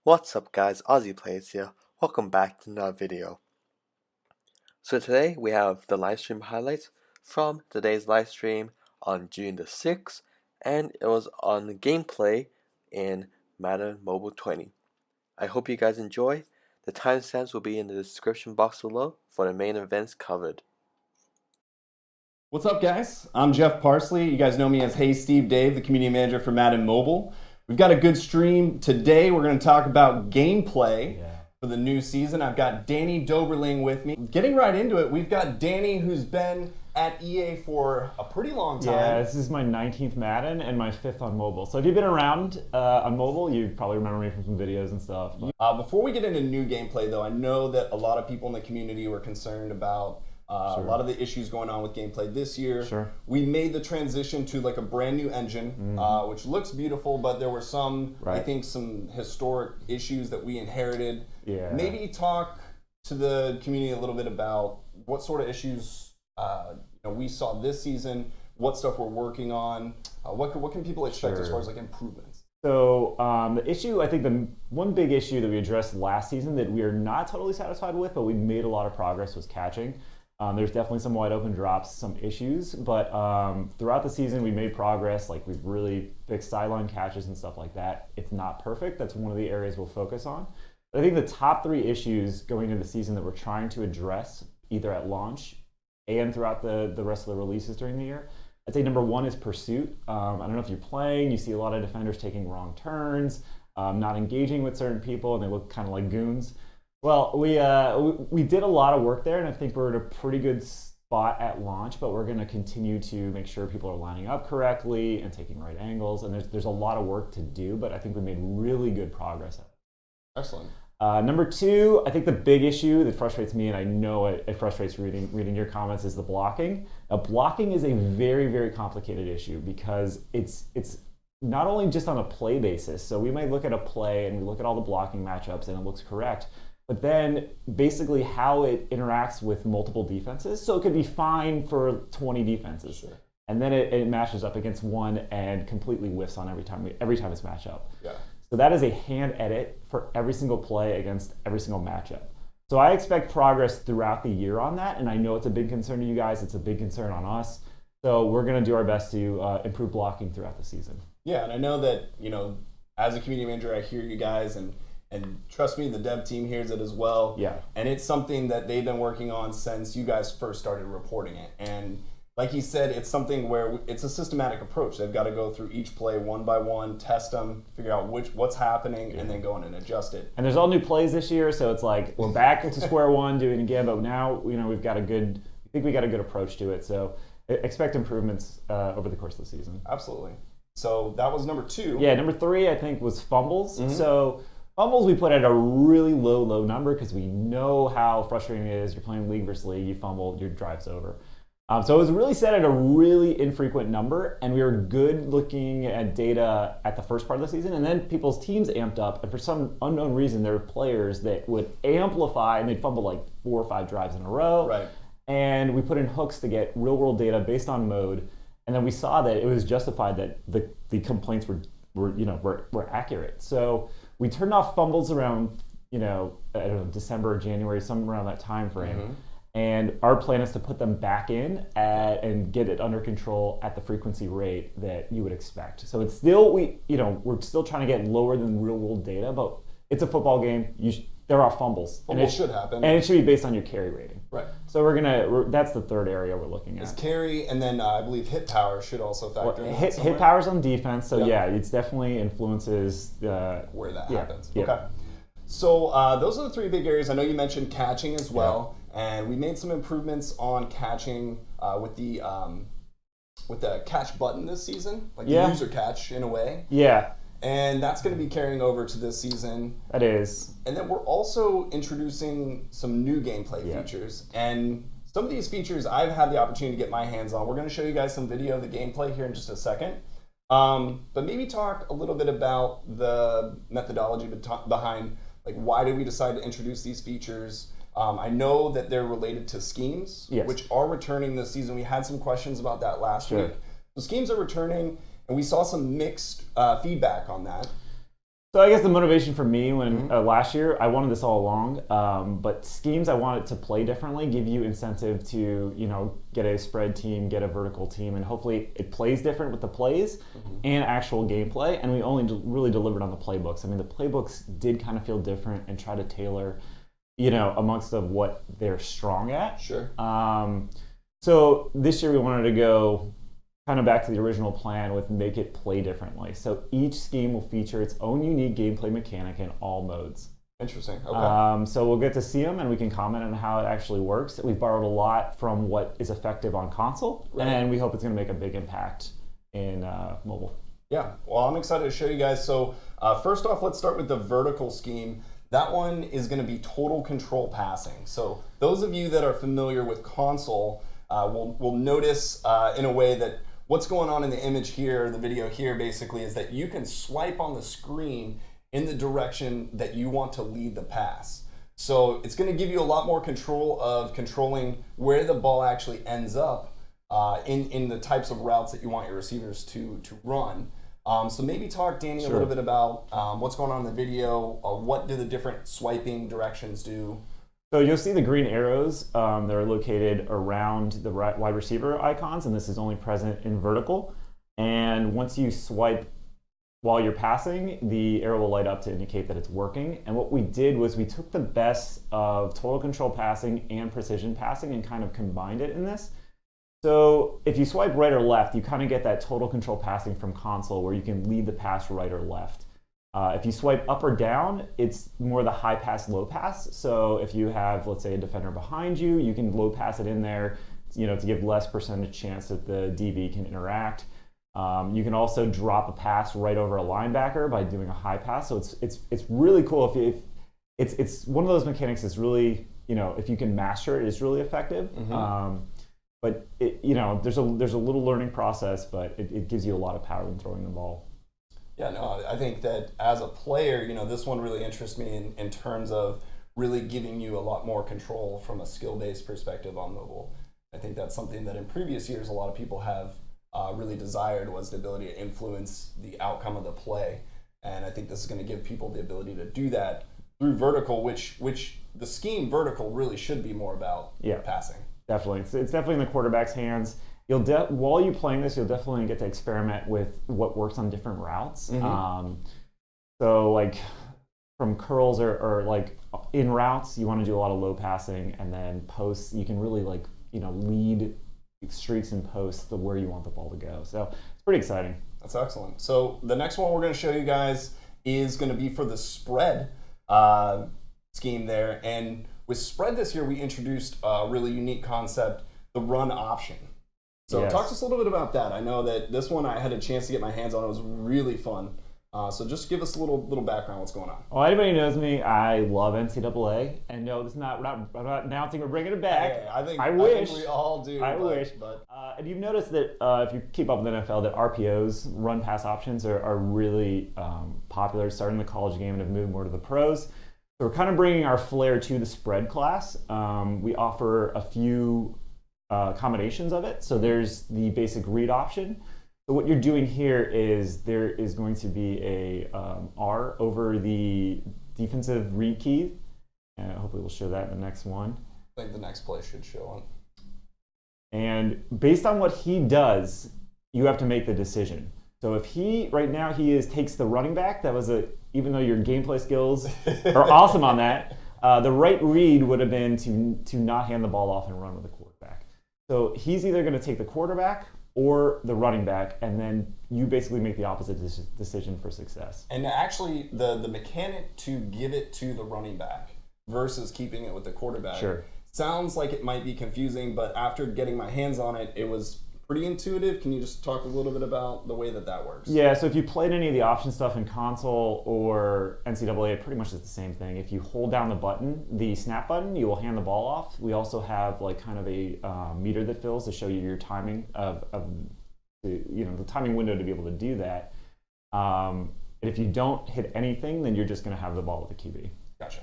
What's up guys, AussiePlays here. Welcome back to another video. So today we have the livestream highlights from today's livestream on June the 6th, and it was on the gameplay in Madden Mobile 20. I hope you guys enjoy. The timestamps will be in the description box below for the main events covered. What's up guys? I'm Jeff Parsley. You guys know me as Hey Steve Dave, the community manager for Madden Mobile. We've got a good stream today. We're going to talk about gameplay for the new season. I've got Danny Doberling with me. Getting right into it, we've got Danny who's been at EA for a pretty long time. Yeah, this is my 19th Madden and my 5th on mobile. So if you've been around on mobile, you probably remember me from some videos and stuff. Before we get into new gameplay though, I know that a lot of people in the community were concerned about a lot of the issues going on with gameplay this year. Sure. We made the transition to like a brand new engine, which looks beautiful, but there were some, I think, some historic issues that we inherited. Yeah. Maybe talk to the community a little bit about what sort of issues we saw this season, what stuff we're working on, what can people expect as far as like improvements? So the issue, I think the one big issue that we addressed last season that we are not totally satisfied with, but we made a lot of progress, was catching. There's definitely some wide open drops, some issues, but throughout the season we made progress. Like, we've really fixed sideline catches and stuff like that. It's not perfect. That's one of the areas we'll focus on. But I think the top three issues going into the season that we're trying to address either at launch and throughout the rest of the releases during the year, I'd say number one is pursuit. I don't know if you're playing, you see a lot of defenders taking wrong turns, not engaging with certain people, and they look kind of like goons. Well, we did a lot of work there, and I think we're at a pretty good spot at launch, but we're going to continue to make sure people are lining up correctly and taking right angles, and there's a lot of work to do, but I think we made really good progress at it. Excellent. Number two, I think the big issue that frustrates me, and I know it frustrates reading your comments, is the blocking. Now, blocking is a very, very complicated issue because it's not only just on a play basis. So we might look at a play and we look at all the blocking matchups and it looks correct, but then basically how it interacts with multiple defenses. So it could be fine for 20 defenses. Sure. And then it matches up against one and completely whiffs on every time it's matched up. Yeah. So that is a hand edit for every single play against every single matchup. So I expect progress throughout the year on that, and I know it's a big concern to you guys. It's a big concern on us. So we're going to do our best to improve blocking throughout the season. Yeah, and I know that, as a community manager, I hear you guys, and trust me, the dev team hears it as well. Yeah. And it's something that they've been working on since you guys first started reporting it. And like he said, it's something where it's a systematic approach. They've got to go through each play one by one, test them, figure out what's happening, and then go in and adjust it. And there's all new plays this year, so it's like we're back to square one doing it again, but now we got a good approach to it. So expect improvements over the course of the season. Absolutely. So that was number two. Yeah, number three, I think, was fumbles. So fumbles we put at a really low number because we know how frustrating it is. You're playing league versus league, you fumble, your drive's over. So it was really set at a really infrequent number, and we were good looking at data at the first part of the season, and then people's teams amped up, and for some unknown reason, there were players that would amplify, and they'd fumble like 4 or 5 drives in a row. Right. And we put in hooks to get real-world data based on mode, and then we saw that it was justified that the complaints were accurate. So we turned off fumbles around I don't know, December or January, somewhere around that time frame. And our plan is to put them back in and get it under control at the frequency rate that you would expect. So it's still we're still trying to get lower than real world data, but it's a football game. There are fumbles. Fumbles should happen, and it should be based on your carry rating. Right. So that's the third area we're looking at. It's carry, and then I believe hit power should also factor in. Hit power's on defense, so yeah, it's definitely influences where that happens. Yeah. Okay. So those are the three big areas. I know you mentioned catching as well. And we made some improvements on catching with the catch button this season, like the user catch in a way. Yeah. And that's going to be carrying over to this season. That is. And then we're also introducing some new gameplay features. And some of these features I've had the opportunity to get my hands on. We're going to show you guys some video of the gameplay here in just a second. But maybe talk a little bit about the methodology behind, like, why did we decide to introduce these features? I know that they're related to schemes, which are returning this season. We had some questions about that last week. So schemes are returning, and we saw some mixed feedback on that. So I guess the motivation for me when last year, I wanted this all along, but schemes I wanted to play differently, give you incentive to, you know, get a spread team, get a vertical team, and hopefully it plays different with the plays and actual gameplay. And we only really delivered on the playbooks. I mean, the playbooks did kind of feel different and try to tailor, you know, amongst of what they're strong at. Sure. So this year we wanted to go kind of back to the original plan with make it play differently. So each scheme will feature its own unique gameplay mechanic in all modes. Interesting. Okay. So we'll get to see them and we can comment on how it actually works. We've borrowed a lot from what is effective on console, and we hope it's going to make a big impact in mobile. Yeah, well, I'm excited to show you guys. So first off, let's start with the vertical scheme. That one is going to be total control passing. So those of you that are familiar with console will notice in a way that what's going on in the image here, the video here basically, is that you can swipe on the screen in the direction that you want to lead the pass. So it's going to give you a lot more control of controlling where the ball actually ends up in the types of routes that you want your receivers to run. So maybe talk, Danny, a little bit about what's going on in the video. What do the different swiping directions do? So you'll see the green arrows. They're located around the wide receiver icons, and this is only present in vertical. And once you swipe while you're passing, the arrow will light up to indicate that it's working. And what we did was we took the best of total control passing and precision passing and kind of combined it in this. So if you swipe right or left, you kind of get that total control passing from console where you can lead the pass right or left. If you swipe up or down, it's more the high pass, low pass. So if you have, let's say, a defender behind you, you can low pass it in there, you know, to give less percentage chance that the DB can interact. You can also drop a pass right over a linebacker by doing a high pass. So it's really cool. If it's one of those mechanics that's really, you know, if you can master it, it's really effective. But you know, there's a little learning process, but it gives you a lot of power when throwing the ball. Yeah, no, I think that as a player, you know, this one really interests me in terms of really giving you a lot more control from a skill-based perspective on mobile. I think that's something that in previous years a lot of people have really desired, was the ability to influence the outcome of the play. And I think this is going to give people the ability to do that through vertical, which the scheme vertical really should be more about passing. Definitely. It's definitely in the quarterback's hands. While you're playing this, you'll definitely get to experiment with what works on different routes. So like from curls or like in routes, you want to do a lot of low passing, and then posts, you can really like, you know, lead streaks and posts to where you want the ball to go. So it's pretty exciting. That's excellent. So the next one we're going to show you guys is going to be for the spread scheme there. And with spread this year, we introduced a really unique concept, the run option. So talk to us a little bit about that. I know that this one I had a chance to get my hands on. It was really fun. So just give us a little background what's going on. Well, anybody who knows me, I love NCAA. And no, this is not, we're not announcing we're bringing it back. I wish. think we all do. I wish. But and you've noticed that if you keep up with the NFL, that RPOs, run pass options, are really popular, starting the college game and have moved more to the pros. So we're kind of bringing our flair to the spread class. We offer a few combinations of it. So there's the basic read option. So what you're doing here is there is going to be a R over the defensive read key. And hopefully we'll show that in the next one. I think the next play should show it. And based on what he does, you have to make the decision. So if right now takes the running back, that was even though your gameplay skills are awesome on that, the right read would have been to not hand the ball off and run with the quarterback. So he's either going to take the quarterback or the running back, and then you basically make the opposite decision for success. And actually, the mechanic to give it to the running back versus keeping it with the quarterback sounds like it might be confusing, but after getting my hands on it, it was pretty intuitive. Can you just talk a little bit about the way that works? Yeah, so if you played any of the option stuff in console or NCAA, it pretty much is the same thing. If you hold down the button, the snap button, you will hand the ball off. We also have like kind of a meter that fills to show you your timing of the timing window to be able to do that. And if you don't hit anything, then you're just going to have the ball with the QB. Gotcha.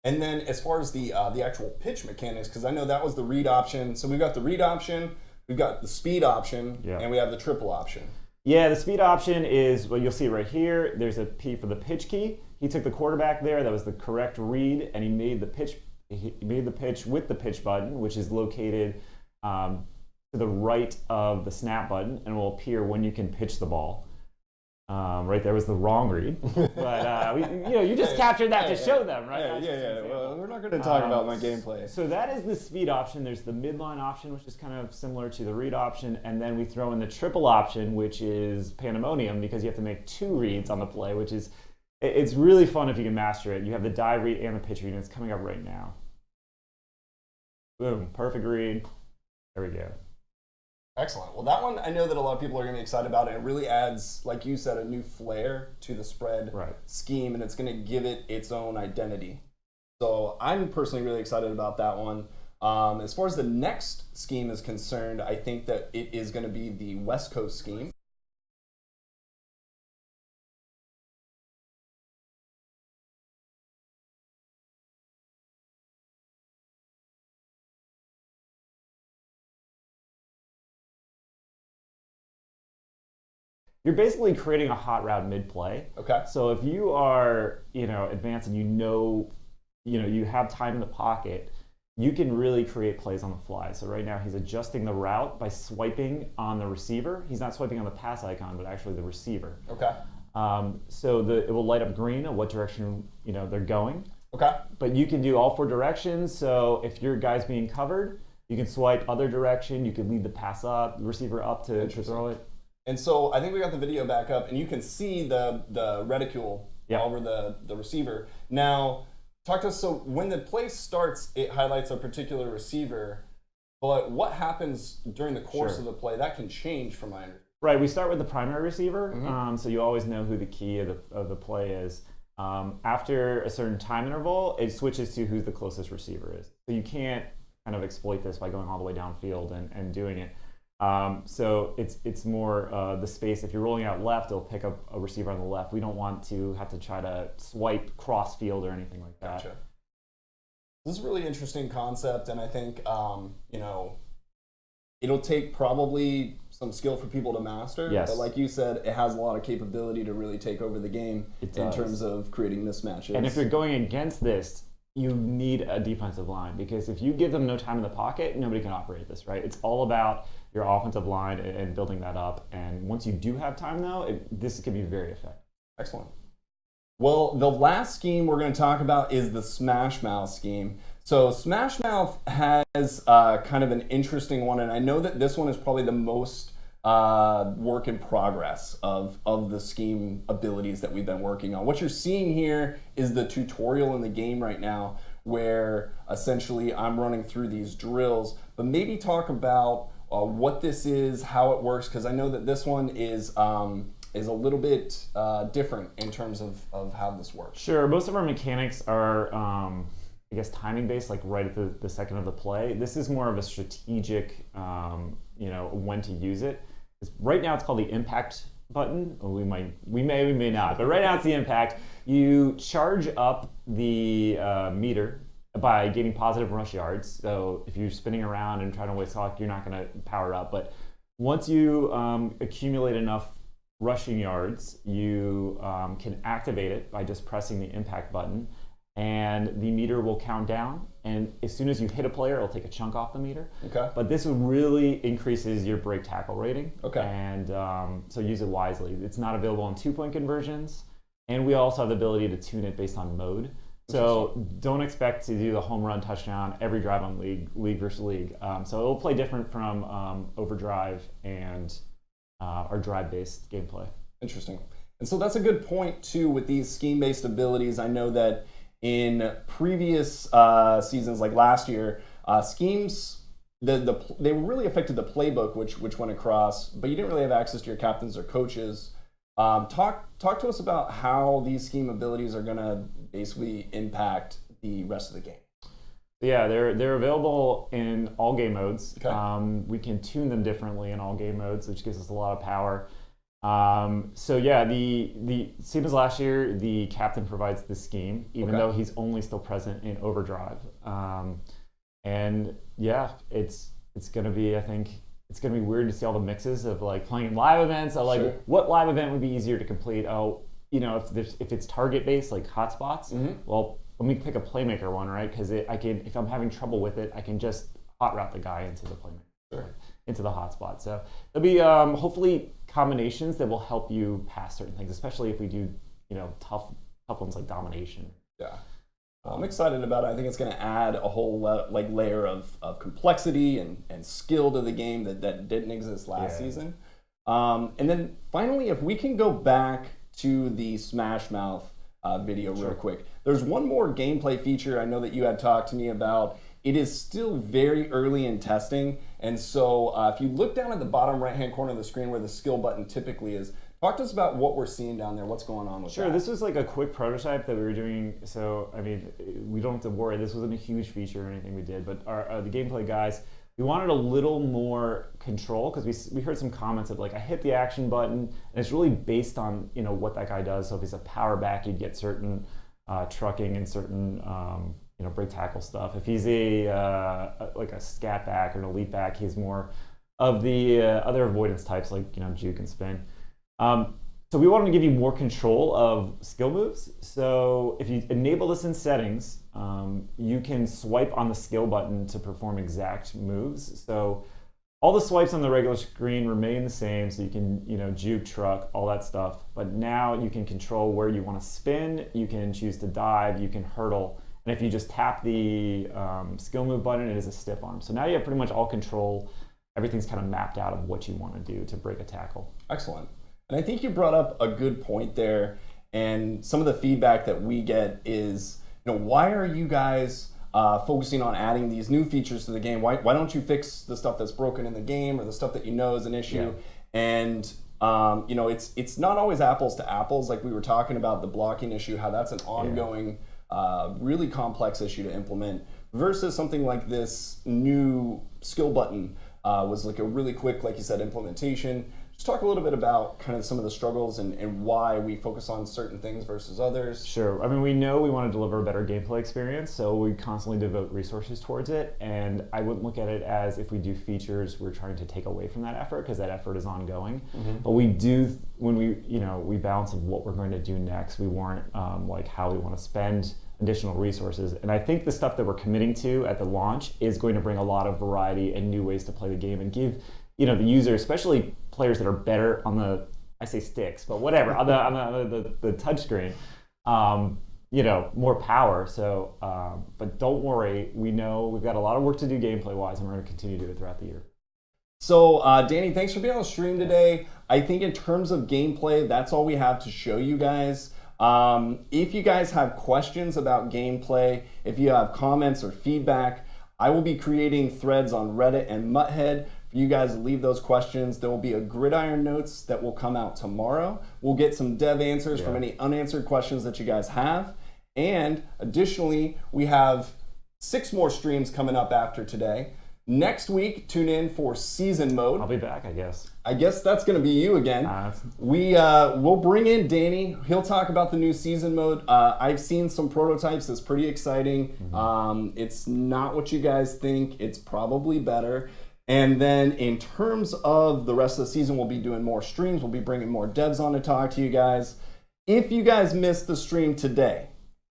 And then as far as the actual pitch mechanics, because I know that was the read option. So we've got the read option, we've got the speed option, and we have the triple option. Yeah, the speed option is, well, you'll see right here, there's a P for the pitch key. He took the quarterback there, that was the correct read, and he made the pitch with the pitch button, which is located to the right of the snap button, and will appear when you can pitch the ball. Right there was the wrong read, but you just captured that to show them, right? Yeah. Well, we're not going to talk about my gameplay. So that is the speed option. There's the midline option, which is kind of similar to the read option, and then we throw in the triple option, which is pandemonium because you have to make 2 reads on the play, which is it's really fun if you can master it. You have the dive read and the pitch read, and it's coming up right now. Boom, perfect read. There we go. Excellent. Well, that one I know that a lot of people are going to be excited about, and it really adds, like you said, a new flair to the spread scheme, and it's going to give it its own identity. So I'm personally really excited about that one. As far as the next scheme is concerned, I think that it is going to be the West Coast scheme. You're basically creating a hot route mid-play. Okay. So if you are, advanced and you have time in the pocket, you can really create plays on the fly. So right now he's adjusting the route by swiping on the receiver. He's not swiping on the pass icon, but actually the receiver. Okay. So it will light up green of what direction they're going. Okay. But you can do all 4 directions. So if your guy's being covered, you can swipe other direction. You can lead the pass up, the receiver up to throw it. And so I think we got the video back up, and you can see the reticule over the receiver. Now, talk to us. So when the play starts, it highlights a particular receiver, but what happens during the course of the play? That can change from my understanding. Right, we start with the primary receiver, so you always know who the key of the play is. After a certain time interval, it switches to who the closest receiver is. So you can't kind of exploit this by going all the way downfield and doing it. So it's more the space. If you're rolling out left, it'll pick up a receiver on the left. We don't want to have to try to swipe cross field or anything like that. Gotcha. This is a really interesting concept, and I think it'll take probably some skill for people to master. Yes. But like you said, it has a lot of capability to really take over the game in terms of creating mismatches. And if you're going against this, you need a defensive line, because if you give them no time in the pocket, nobody can operate this, right? It's all about your offensive line and building that up. And once you do have time, though, this can be very effective. Excellent. Well, the last scheme we're going to talk about is the Smash Mouth scheme. So Smash Mouth has kind of an interesting one, and I know that this one is probably the most work in progress of the scheme abilities that we've been working on. What you're seeing here is the tutorial in the game right now, where essentially I'm running through these drills, but maybe talk about what this is, how it works, because I know that this one is a little bit different in terms of how this works. Sure, most of our mechanics are I guess timing based, like right at the second of the play. This is more of a strategic, when to use it. Right now it's called the impact button. We may not, but right now it's the impact. You charge up the meter by getting positive rush yards. So if you're spinning around and trying to waste clock, you're not going to power up. But once you accumulate enough rushing yards, you can activate it by just pressing the impact button, and the meter will count down. And as soon as you hit a player, it'll take a chunk off the meter. Okay. But this really increases your break tackle rating. Okay. And so use it wisely. It's not available in 2-point conversions, and we also have the ability to tune it based on mode. So don't expect to do the home run touchdown every drive on league versus league. So it'll play different from overdrive and our drive-based gameplay. Interesting. And so that's a good point too with these scheme-based abilities. I know that in previous seasons, like last year, schemes they really affected the playbook, which went across, but you didn't really have access to your captains or coaches. Talk to us about how these scheme abilities are going to basically impact the rest of the game. Yeah, they're available in all game modes. Okay. We can tune them differently in all game modes, which gives us a lot of power. So yeah, the same as last year, the captain provides the scheme, even though he's only still present in overdrive. And yeah, it's going to be, I think, it's going to be weird to see all the mixes of like playing live events. So like, Sure. what live event would be easier to complete? Oh, you know, if it's target based like hotspots, well, let me pick a Playmaker one, right? Because I can, if I'm having trouble with it, I can just hot route the guy into the Playmaker, into the hotspot. So there'll be hopefully combinations that will help you pass certain things, especially if we do, you know, tough ones like domination. Yeah. I'm excited about it. I think it's going to add a whole layer of complexity and skill to the game that didn't exist last season. And then finally, if we can go back to the Smash Mouth video real quick. There's one more gameplay feature I know that you had talked to me about. It is still very early in testing, and so if you look down at the bottom right-hand corner of the screen where the skill button typically is, talk to us about what we're seeing down there, what's going on with that. Sure, this was like a quick prototype that we were doing, so I mean, we don't have to worry, this wasn't a huge feature or anything we did, but the gameplay guys, we wanted a little more control because we heard some comments of like, I hit the action button, and it's really based on, you know, what that guy does. So if he's a power back, you'd get certain trucking and certain you know, break tackle stuff. If he's like a scat back or an elite back, he's more of the other avoidance types like, you know, juke and spin. So we wanted to give you more control of skill moves. So if you enable this in settings, you can swipe on the skill button to perform exact moves. So all the swipes on the regular screen remain the same, so you can, you know, juke, truck, all that stuff. But now you can control where you want to spin, you can choose to dive, you can hurdle. And if you just tap the skill move button, it is a stiff arm. So now you have pretty much all control. Everything's kind of mapped out of what you want to do to break a tackle. Excellent. And I think you brought up a good point there. And some of the feedback that we get is, you know, why are you guys focusing on adding these new features to the game? Why don't you fix the stuff that's broken in the game or the stuff that you know is an issue? Yeah. And you know, it's not always apples to apples. Like we were talking about the blocking issue, how that's an ongoing, really complex issue to implement, versus something like this new skill button was like a really quick, like you said, implementation. Just talk a little bit about kind of some of the struggles and why we focus on certain things versus others. Sure. I mean, we know we want to deliver a better gameplay experience, so we constantly devote resources towards it. And I wouldn't look at it as if we do features, we're trying to take away from that effort, because that effort is ongoing. But we do, when we balance of what we're going to do next, we warrant like how we want to spend additional resources. And I think the stuff that we're committing to at the launch is going to bring a lot of variety and new ways to play the game and give, you know, the user, especially players that are better on the, I say sticks, but whatever, on the touch screen, you know, more power. So, but don't worry, we know we've got a lot of work to do gameplay-wise, and we're going to continue to do it throughout the year. So, Danny, thanks for being on the stream today. I think in terms of gameplay, that's all we have to show you guys. If you guys have questions about gameplay, if you have comments or feedback, I will be creating threads on Reddit and Mutthead for you guys to leave those questions. There will be a Gridiron Notes that will come out tomorrow. We'll get some dev answers from any unanswered questions that you guys have. And additionally, we have 6 more streams coming up after today. Next week, tune in for season mode. I'll be back, I guess. I guess that's going to be you again. We'll bring in Danny. He'll talk about the new season mode. I've seen some prototypes. It's pretty exciting. It's not what you guys think. It's probably better. And then in terms of the rest of the season, we'll be doing more streams. We'll be bringing more devs on to talk to you guys. If you guys missed the stream today,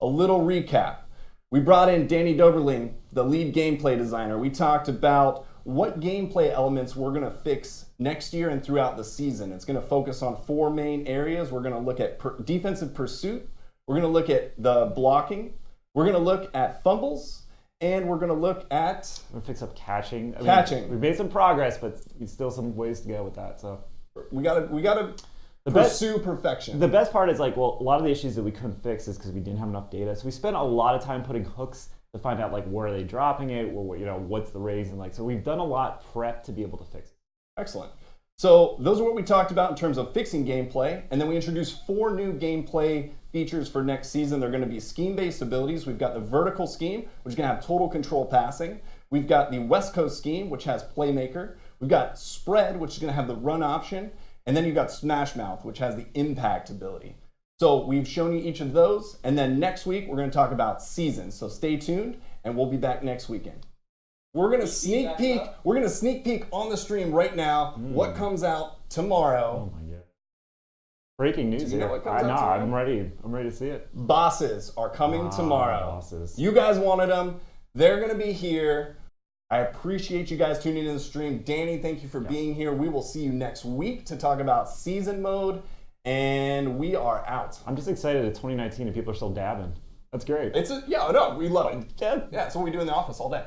a little recap. We brought in Danny Doberling, the lead gameplay designer. We talked about what gameplay elements we're going to fix next year and throughout the season. It's going to focus on 4 main areas. We're going to look at defensive pursuit. We're going to look at the blocking. We're going to look at fumbles. And we're going to look at... We're going to fix up catching. Catching. We've made some progress, but still some ways to go with that. So we gotta pursue perfection. The best part is, like, well, a lot of the issues that we couldn't fix is because we didn't have enough data. So we spent a lot of time putting hooks to find out, like, where are they dropping it, or, you know, what's the raise, and like, so we've done a lot prep to be able to fix it. Excellent. So those are what we talked about in terms of fixing gameplay, and then we introduced 4 new gameplay features for next season. They're going to be scheme-based abilities. We've got the vertical scheme, which is going to have total control passing. We've got the West Coast scheme, which has Playmaker. We've got spread, which is going to have the run option. And then you've got Smash Mouth, which has the impact ability. So we've shown you each of those. And then next week, we're going to talk about seasons. So stay tuned, and we'll be back next weekend. we're gonna sneak peek. We're gonna sneak peek on the stream right now. What comes out tomorrow? Oh my god! Breaking news you know here. what comes out tomorrow? I'm ready. I'm ready to see it. Bosses are coming tomorrow. Bosses. You guys wanted them. They're gonna be here. I appreciate you guys tuning in to the stream. Danny, thank you for being here. We will see you next week to talk about season mode, and we are out. I'm just excited it's 2019 and people are still dabbing. That's great. We love it. Yeah, that's what we do in the office all day.